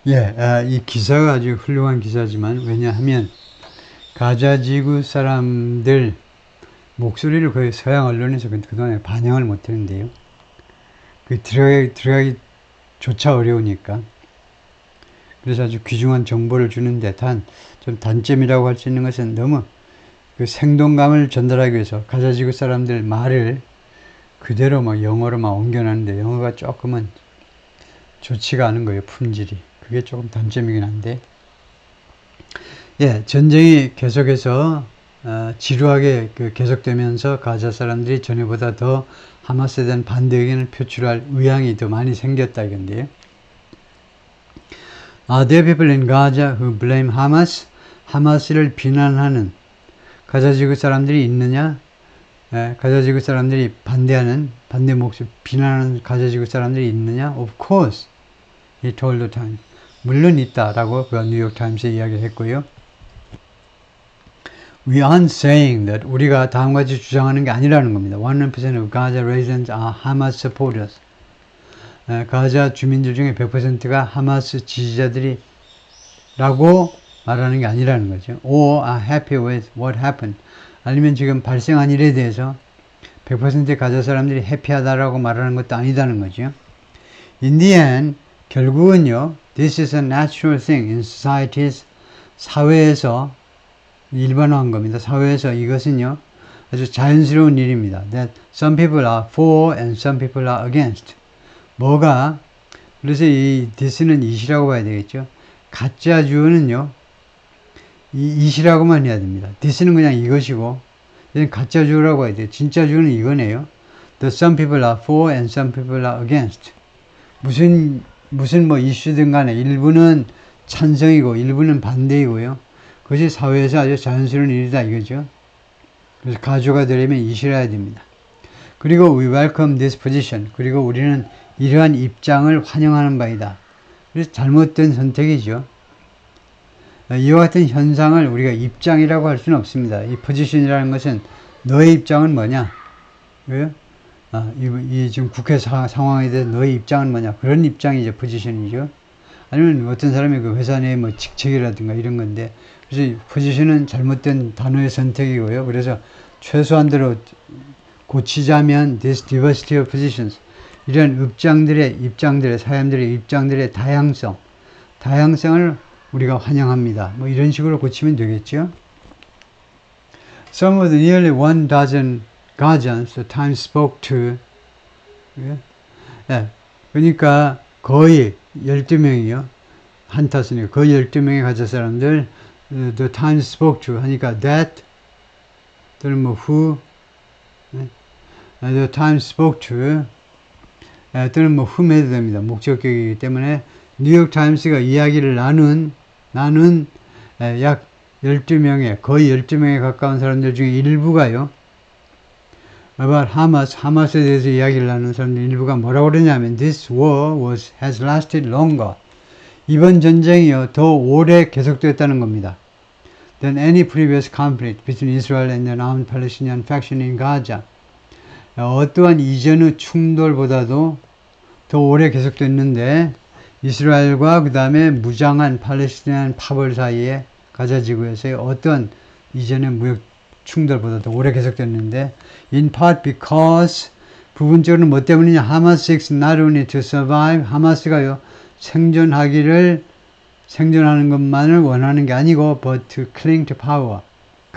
이 기사가 아주 훌륭한 기사지만, 왜냐하면 가자 지구 사람들 목소리를 거의 서양 언론에서 그동안에 반영을 못했는데요. 들어가기조차 어려우니까. 그래서 아주 귀중한 정보를 주는데, 좀 단점이라고 할 수 있는 것은 너무 그 생동감을 전달하기 위해서 가자 지구 사람들 말을 그대로 막 영어로 막 옮겨놨는데, 영어가 조금은 좋지가 않은 거예요, 품질이. 그게 조금 단점이긴 한데, 전쟁이 계속해서 지루하게 계속되면서 가자 사람들이 전에보다 더 하마스에 대한 반대 의견을 표출할 의향이 더 많이 생겼다 이건데요. Are there people in Gaza who blame Hamas? 하마스를 비난하는 가자 지구 사람들이 있느냐? 가자 지구 사람들이 반대 목소리 비난하는 가자 지구 사람들이 있느냐? Of course, he told the Times. 물론 있다라고 그 뉴욕 타임스에 이야기를 했고요. We aren't saying that 우리가 다음과 같이 주장하는 게 아니라는 겁니다. 100% of Gaza residents are Hamas supporters. 가자 주민들 중에 100%가 하마스 지지자들이라고 말하는 게 아니라는 거죠. Or are happy with what happened. 아니면 지금 발생한 일에 대해서 100%의 가자 사람들이 해피하다라고 말하는 것도 아니다는 거죠. In the end, 결국은요, this is a natural thing in societies. 사회에서 일반화한 겁니다. 사회에서 이것은요, 아주 자연스러운 일입니다. That some people are for and some people are against. 그래서 이 this는 it이라고 봐야 되겠죠. 가짜 주어는요, it이라고만 해야 됩니다. this는 그냥 이것이고, 가짜 주어라고 해야 돼요. 진짜 주어는 이거네요. The some people are for and some people are against. 무슨 이슈든 간에 일부는 찬성이고 일부는 반대이고요. 그것이 사회에서 아주 자연스러운 일이다 이거죠. 그래서 가주가 되려면 it이라야 됩니다. 그리고 we welcome this position. 그리고 우리는 이러한 입장을 환영하는 바이다. 그래서 잘못된 선택이죠. 이와 같은 현상을 우리가 입장이라고 할 수는 없습니다. 이 포지션이라는 것은 너의 입장은 뭐냐? 왜요? 이 지금 국회 상황에 대해서 너의 입장은 뭐냐? 그런 입장이죠. 포지션이죠. 아니면 어떤 사람이 그 회사 내에 뭐 직책이라든가 이런 건데, 그래서 포지션은 잘못된 단어의 선택이고요. 그래서 최소한대로 고치자면 this diversity of positions. 이런 사람들의 입장들의 다양성을 우리가 환영합니다. 뭐 이런 식으로 고치면 되겠죠. Some of the nearly 1,000 Gazans the Times spoke to, 그러니까 거의 12명이요. 한타스니까 거의 12명의 가자 사람들 the Times spoke to 하니까 that 또는 뭐 who the Times spoke to 또는 뭐 whom 해도 됩니다. 목적격이기 때문에 뉴욕 타임스가 이야기를 나눈 약 12명의 거의 12명에 가까운 사람들 중에 일부가요. about 하마스에 대해서 이야기를 나눈 사람들 일부가 뭐라고 그러냐면 this war has lasted longer. 이번 전쟁이요 더 오래 계속되었다는 겁니다. than any previous conflict between Israel and the armed Palestinian faction in Gaza. 어떠한 이전의 충돌보다도 더 오래 계속됐는데 이스라엘과 그 다음에 무장한 팔레스티나인 파벌 사이에 가자 지구에서의 어떤 이전의 무역 충돌보다도 오래 계속됐는데 in part because 부분적으로는 뭐 때문이냐 Hamas seeks not only to survive 하마스가요 생존하는 것만을 원하는 게 아니고 but to cling to power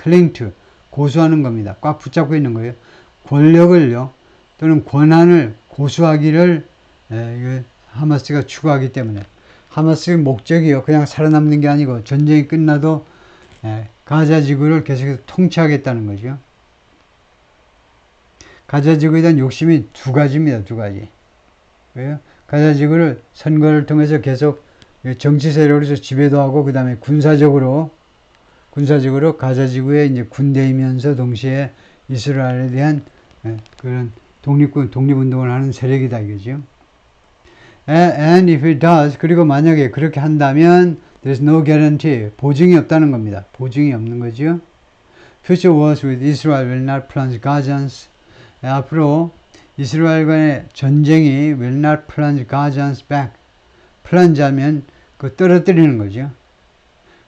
cling to 고수하는 겁니다. 꽉 붙잡고 있는 거예요. 권력을요 또는 권한을 고수하기를 하마스가 추구하기 때문에 하마스의 목적이요 그냥 살아남는 게 아니고 전쟁이 끝나도 가자 지구를 계속해서 통치하겠다는 거죠. 가자 지구에 대한 욕심이 두 가지입니다. 두 가지. 왜요? 가자 지구를 선거를 통해서 계속 정치 세력으로서 지배도 하고 그 다음에 군사적으로 가자 지구에 이제 군대이면서 동시에 이스라엘에 대한 그런 독립운동을 하는 세력이다 이거죠. And if it does, 그리고 만약에 그렇게 한다면 there's no guarantee, 보증이 없다는 겁니다. 보증이 없는 거죠. Future wars with Israel will not plunge Gazans. 앞으로 이스라엘 간의 전쟁이 will not plunge Gazans back. plunge 하면 그 떨어뜨리는 거죠.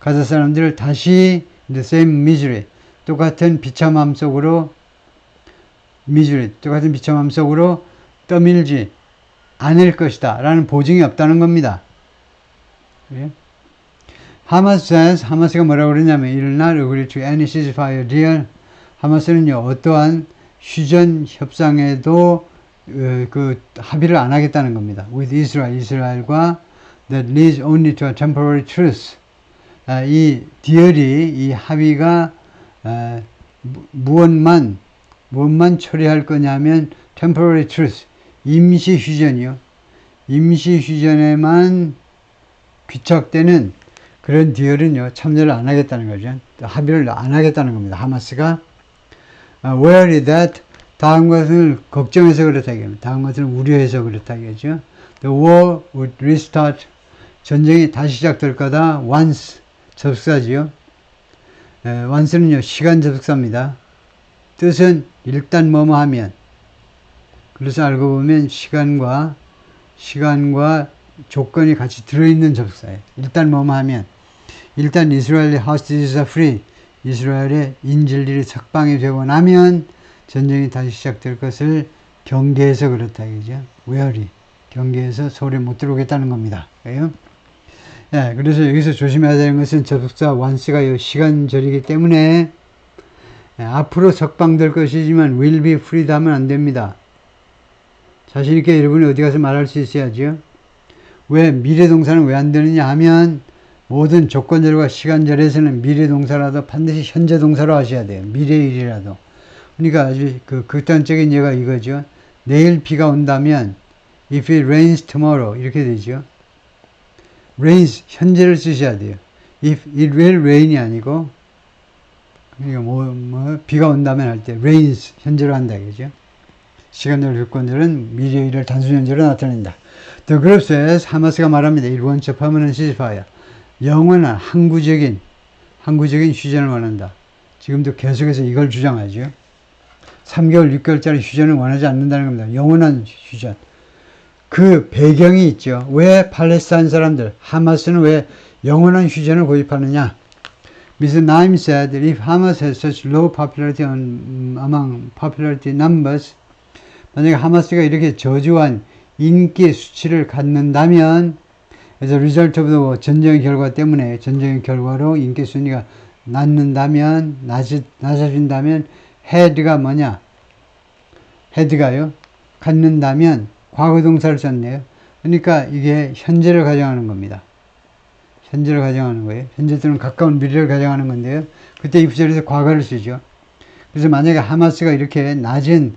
가자 사람들을 다시 the same misery, 똑같은 비참함 속으로 똑같은 비참함 속으로 떠밀지 않을 것이다 라는 보증이 없다는 겁니다. 예? 하마스가 뭐라고 그러냐면 it will not agree to any ceasefire deal. 하마스는요 어떠한 휴전 협상에도 그 합의를 안 하겠다는 겁니다. with Israel, 이스라엘과 that leads only to a temporary truce. 이 디얼이, 이 합의가 무엇만 처리할 거냐면 temporary truce, 임시 휴전이요. 임시 휴전에만 귀착되는 그런 디얼은요 참여를 안 하겠다는 거죠. 합의를 안 하겠다는 겁니다. 하마스가 worry that, 다음 것을 걱정해서 그렇다고, 다음 것을 우려해서 그렇다고 하죠. The war would restart, 전쟁이 다시 시작될 거다. once, 접속사지요. once는요 시간 접속사입니다. 뜻은 일단 뭐뭐 하면, 그래서 알고 보면 시간과 조건이 같이 들어있는 접속사예요. 일단 뭐뭐 하면, 일단 이스라엘의 hostages are free, 이스라엘의 인질들이 석방이 되고 나면 전쟁이 다시 시작될 것을 경계해서 그렇다 이죠. wary, 경계해서 소리 못 들어오겠다는 겁니다. 그래요? 예, 그래서 여기서 조심해야 되는 것은 접속사 once가 시간절이기 때문에 앞으로 석방될 것이지만 will be freed 하면 안 됩니다. 자신있게 여러분이 어디 가서 말할 수 있어야죠. 왜 미래동사는 왜 안 되느냐 하면 모든 조건절과 시간절에서는 미래동사라도 반드시 현재동사로 하셔야 돼요. 미래일이라도. 그러니까 아주 극단적인 예가 이거죠. 내일 비가 온다면 if it rains tomorrow 이렇게 되죠. rains 현재를 쓰셔야 돼요. if it will rain이 아니고, 그러니까 비가 온다면 할 때 rains 현재로 한다 그죠. 시간절 조건절은 미래일을 단순 현재로 나타낸다. The group says, 하마스가 말합니다. It wants a permanent ceasefire. 영원한 항구적인 휴전을 원한다. 지금도 계속해서 이걸 주장하죠. 3개월, 6개월짜리 휴전을 원하지 않는다는 겁니다. 영원한 휴전. 그 배경이 있죠. 왜 팔레스타인 사람들, 하마스는 왜 영원한 휴전을 고집하느냐? Mr. Naim said that if Hamas has such low popularity among popularity numbers, 만약에 하마스가 이렇게 저조한 인기 수치를 갖는다면, as a result of the war, 전쟁의 결과 때문에, 전쟁의 결과로 인기 순위가 낮아진다면, head가 뭐냐? head가요? 갖는다면, 과거동사를 썼네요. 그러니까 이게 현재를 가정하는 겁니다. 현재를 가정하는 거예요. 현재 또는 가까운 미래를 가정하는 건데요. 그때 이 부절에서 과거를 쓰죠. 그래서 만약에 하마스가 이렇게 낮은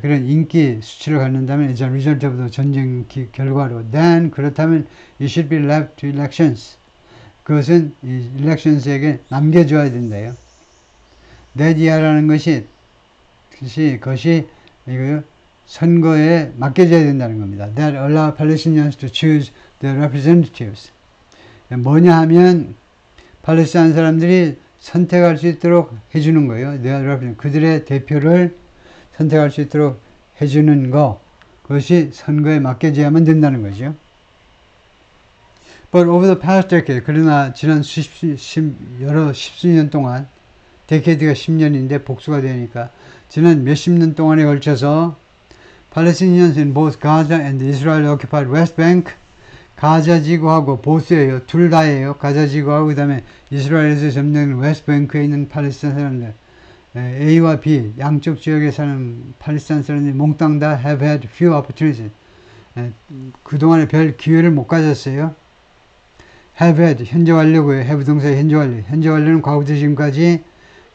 그런 인기 수치를 갖는다면 as a result of the 전쟁 결과로 then 그렇다면 it should be left to elections. 그것은 이 elections에게 남겨줘야 된다요. that year라는 것이 이거요. 선거에 맡겨져야 된다는 겁니다. That allow Palestinians to choose their representatives. 뭐냐 하면 팔레스타인 사람들이 선택할 수 있도록 해주는 거예요. 그들의 대표를 선택할 수 있도록 해주는 거, 그것이 선거에 맡겨져야만 된다는 거죠. But over the past decade, 그러나 지난 여러 십수년 동안, 데케이드가 10년인데 복수가 되니까 지난 몇십 년 동안에 걸쳐서 Palestinians in both Gaza and the Israel-occupied West Bank, 가자 지구하고 보스예요. 둘 다예요. 가자 지구하고 그 다음에 이스라엘에서 점령된 웨스트뱅크에 있는 팔레스타인 사람들, A와 B 양쪽 지역에 사는 팔레스타인 사람들이 몽땅 다 have had few opportunities. 그동안에 별 기회를 못 가졌어요. have had 현재 완료고요. have 동사의 현재 완료. 현재 완료는 과거부터 지금까지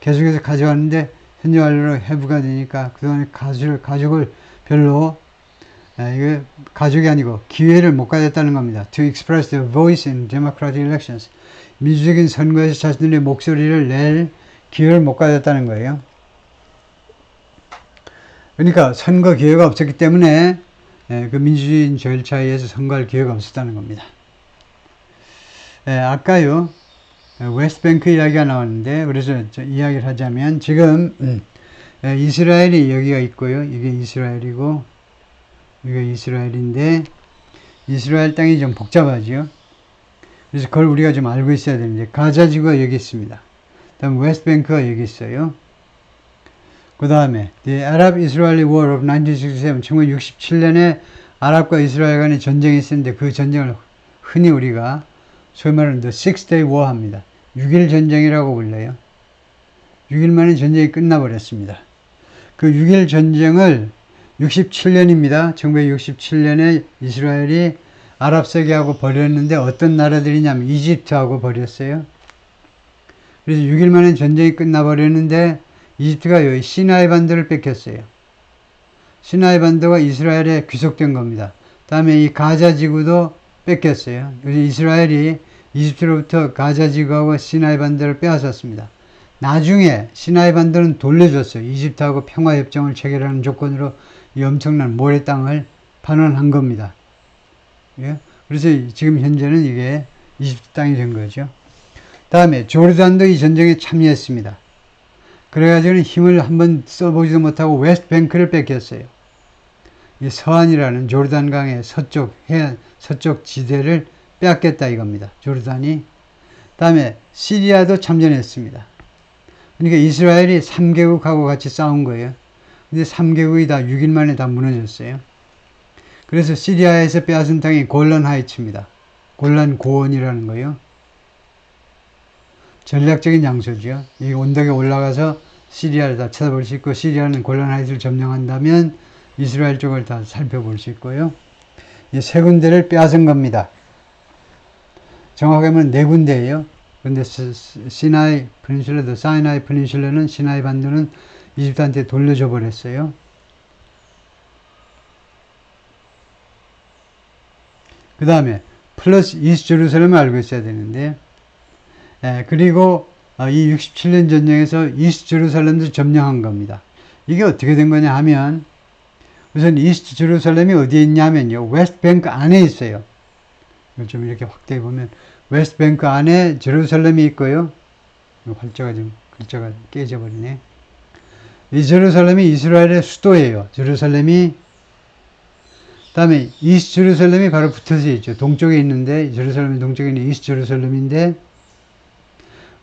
계속해서 가져왔는데 현재 완료로 have가 되니까 그동안에 가족을 별로 이게 가족이 아니고 기회를 못 가졌다는 겁니다. To express their voice in democratic elections. 민주적인 선거에서 자신들의 목소리를 낼 기회를 못 가졌다는 거예요. 그러니까 선거 기회가 없었기 때문에 그 민주주의 절차에 의해서 선거할 기회가 없었다는 겁니다. 아까요 웨스트뱅크 이야기가 나왔는데, 그래서 이야기를 하자면 지금 이스라엘이 여기가 있고요. 이게 이스라엘이고 이게 이스라엘인데 이스라엘 땅이 좀 복잡하죠. 그래서 그걸 우리가 좀 알고 있어야 되는데, 가자지구가 여기 있습니다. 다음 웨스트뱅크가 여기 있어요. 그 다음에 The Arab-Israeli War of 1967, 1967년에 아랍과 이스라엘 간의 전쟁이 있었는데 그 전쟁을 흔히 우리가 소위 말하는 The Six Day War 합니다. 6일 전쟁이라고 불러요. 6일 만에 전쟁이 끝나버렸습니다. 그 6일 전쟁을 67년입니다. 1967년에 이스라엘이 아랍 세계하고 벌였는데 어떤 나라들이냐면 이집트하고 벌였어요. 그래서 6일 만에 전쟁이 끝나버렸는데 이집트가 여기 시나이 반도를 뺏겼어요. 시나이 반도가 이스라엘에 귀속된 겁니다. 다음에 이 가자 지구도 뺏겼어요. 그래서 이스라엘이 이집트로부터 가자 지구하고 시나이 반도를 빼앗았습니다. 나중에 시나이 반도는 돌려줬어요. 이집트하고 평화협정을 체결하는 조건으로 이 엄청난 모래 땅을 반환한 겁니다. 예? 그래서 지금 현재는 이게 이집트 땅이 된 거죠. 다음에 조르단도 이 전쟁에 참여했습니다. 그래가지고는 힘을 한번 써보지도 못하고 웨스트뱅크를 뺏겼어요. 이 서안이라는 조르단강의 서쪽 지대를 빼앗겠다 이겁니다. 조르단이. 다음에 시리아도 참전했습니다. 그러니까 이스라엘이 3개국하고 같이 싸운 거예요. 근데 3개국이 다 6일 만에 다 무너졌어요. 그래서 시리아에서 빼앗은 땅이 골란 하이츠입니다. 골란 고원이라는 거예요. 전략적인 장소죠. 이 언덕에 올라가서 시리아를 다 쳐다볼 수 있고, 시리아는 골란 하이츠를 점령한다면 이스라엘 쪽을 다 살펴볼 수 있고요. 이 세 군데를 빼앗은 겁니다. 정확하게 하면 네 군데예요. 근데 시나이 페닌슐라, 사이나이 페닌슐라는 시나이 반도는 이집트한테 돌려줘 버렸어요. 그 다음에 플러스 이스트 제루살렘을 알고 있어야 되는데, 그리고 이 67년 전쟁에서 이스트 제루살렘도 점령한 겁니다. 이게 어떻게 된 거냐 하면, 우선 이스트 제루살렘이 어디에 있냐면요, 웨스트뱅크 안에 있어요. 이걸 좀 이렇게 확대해 보면 웨스트뱅크 안에 제루살렘이 있고요. 글자가 깨져버리네. 이 제루살렘이 이스라엘의 수도예요. 제루살렘이. 다음에 이스트 제루살렘이 바로 붙어서 있죠. 동쪽에 있는데, 제루살렘 동쪽에 있는 이스트 제루살렘인데,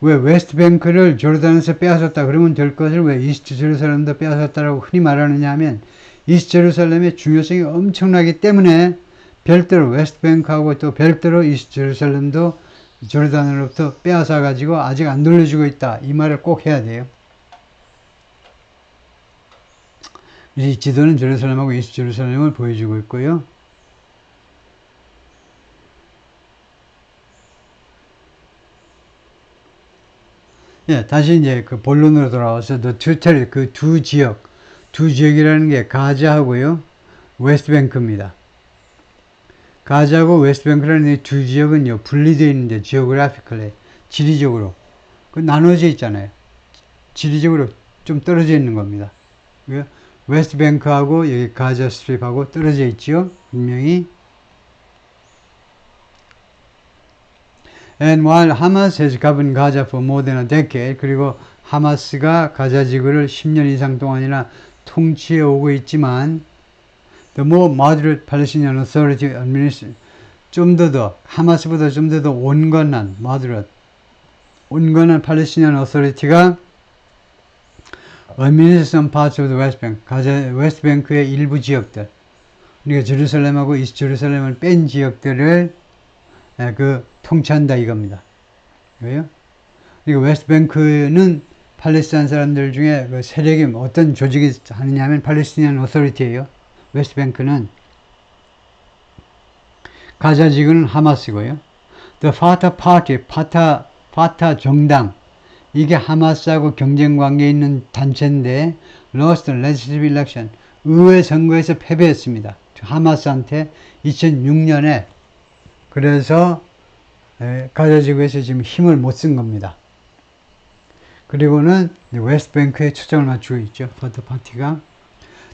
왜 웨스트뱅크를 조르단에서 빼앗았다 그러면 될 것을 왜 이스트 제루살렘도 빼앗았다라고 흔히 말하느냐 하면, 이스트 제루살렘의 중요성이 엄청나기 때문에 별도로 웨스트뱅크하고 또 별도로 이스트 제루살렘도 조르단으로부터 빼앗아 가지고 아직 안 돌려주고 있다, 이 말을 꼭 해야 돼요. 이 지도는 제루살렘하고 이스트 제루살렘을 보여주고 있고요. 예, 다시 이제 그 본론으로 돌아와서 그 두 지역이라는 게 가자하고요, 웨스트뱅크입니다. 가자하고 웨스트뱅크라는 이 두 지역은요, 분리되어 있는데, 지오그래피컬리, 지리적으로 나눠져 있잖아요. 지리적으로 좀 떨어져 있는 겁니다. 웨스트뱅크하고 여기 가자 스트립하고 떨어져 있죠, 분명히. And while Hamas has governed Gaza for more than a decade, 그리고 하마스가 가자 지구를 10년 이상 동안이나 통치해 오고 있지만, the more moderate Palestinian Authority administration, 하마스보다 좀 더 온건한, moderate, 온건한 팔레스티니안 어서리티가 administer some parts of the West Bank, 가자 웨스트뱅크의 일부 지역들, 그러니까 제루살렘하고 이스트 제루살렘을 뺀 지역들을 통치한다 이겁니다. 왜요? 그리고 웨스트뱅크는 팔레스타인 사람들 중에 그 세력이 어떤 조직이 하느냐 하면 팔레스티니안 어서리티예요. 웨스트뱅크는. 가자 지구는 하마스고요. The Fatah Party, 파타 정당, 이게 하마스하고 경쟁 관계에 있는 단체인데 lost legislative election, 의회 선거에서 패배했습니다. 하마스한테 2006년에. 그래서 가자 지구에서 지금 힘을 못 쓴 겁니다. 그리고는 웨스트뱅크에 초점을 맞추고 있죠. 파타 파티가.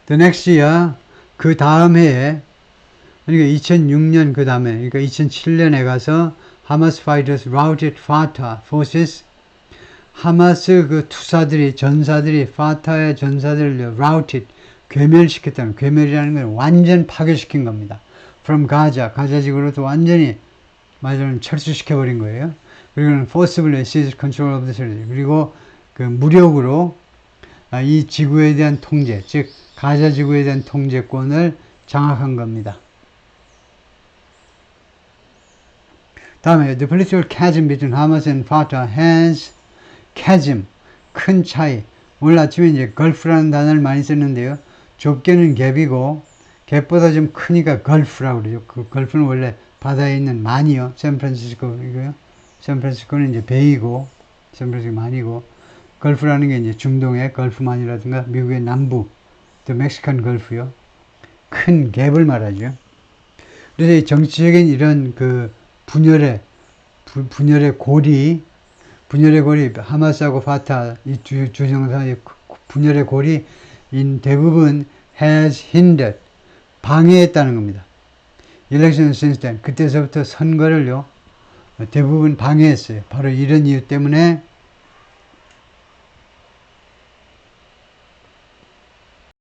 The next year, 그 다음 해에, 그러니까 2006년 그 다음에, 그러니까 2007년에 가서 하마스 fighters routed Fatah forces, 하마스 그 전사들이 파타의 전사들을 routed, 괴멸시켰다는, 괴멸이라는 건 완전 파괴시킨 겁니다. From 가자 지구로부터 완전히 말하자면 철수시켜버린 거예요. 그리고 forcibly seized control of the territory. 그리고 그 무력으로 이 지구에 대한 통제, 즉 가자 지구에 대한 통제권을 장악한 겁니다. 다음에 the political chasm between Hamas and Fatah has chasm, 큰 차이. 오늘 아침에 이제 걸프라는 단어를 많이 썼는데요. 좁게는 갭이고 갭보다 좀 크니까 걸프라고 그러죠. 그 걸프는 원래 바다에 있는 만이요. 샌프란시스코이고요. 샌프란시스코는 이제 베이고 샌프란시스코 만이고 걸프라는 게 이제 중동의 걸프만이라든가 미국의 남부, 또 멕시칸 걸프요. 큰 갭을 말하죠. 그래서 이 정치적인 이런 그 분열의 고리, 하마스하고 파타 이 두 정상의 분열의 고리인 대부분 has hindered, 방해했다는 겁니다. Election since then, 그때서부터 선거를요 대부분 방해했어요. 바로 이런 이유 때문에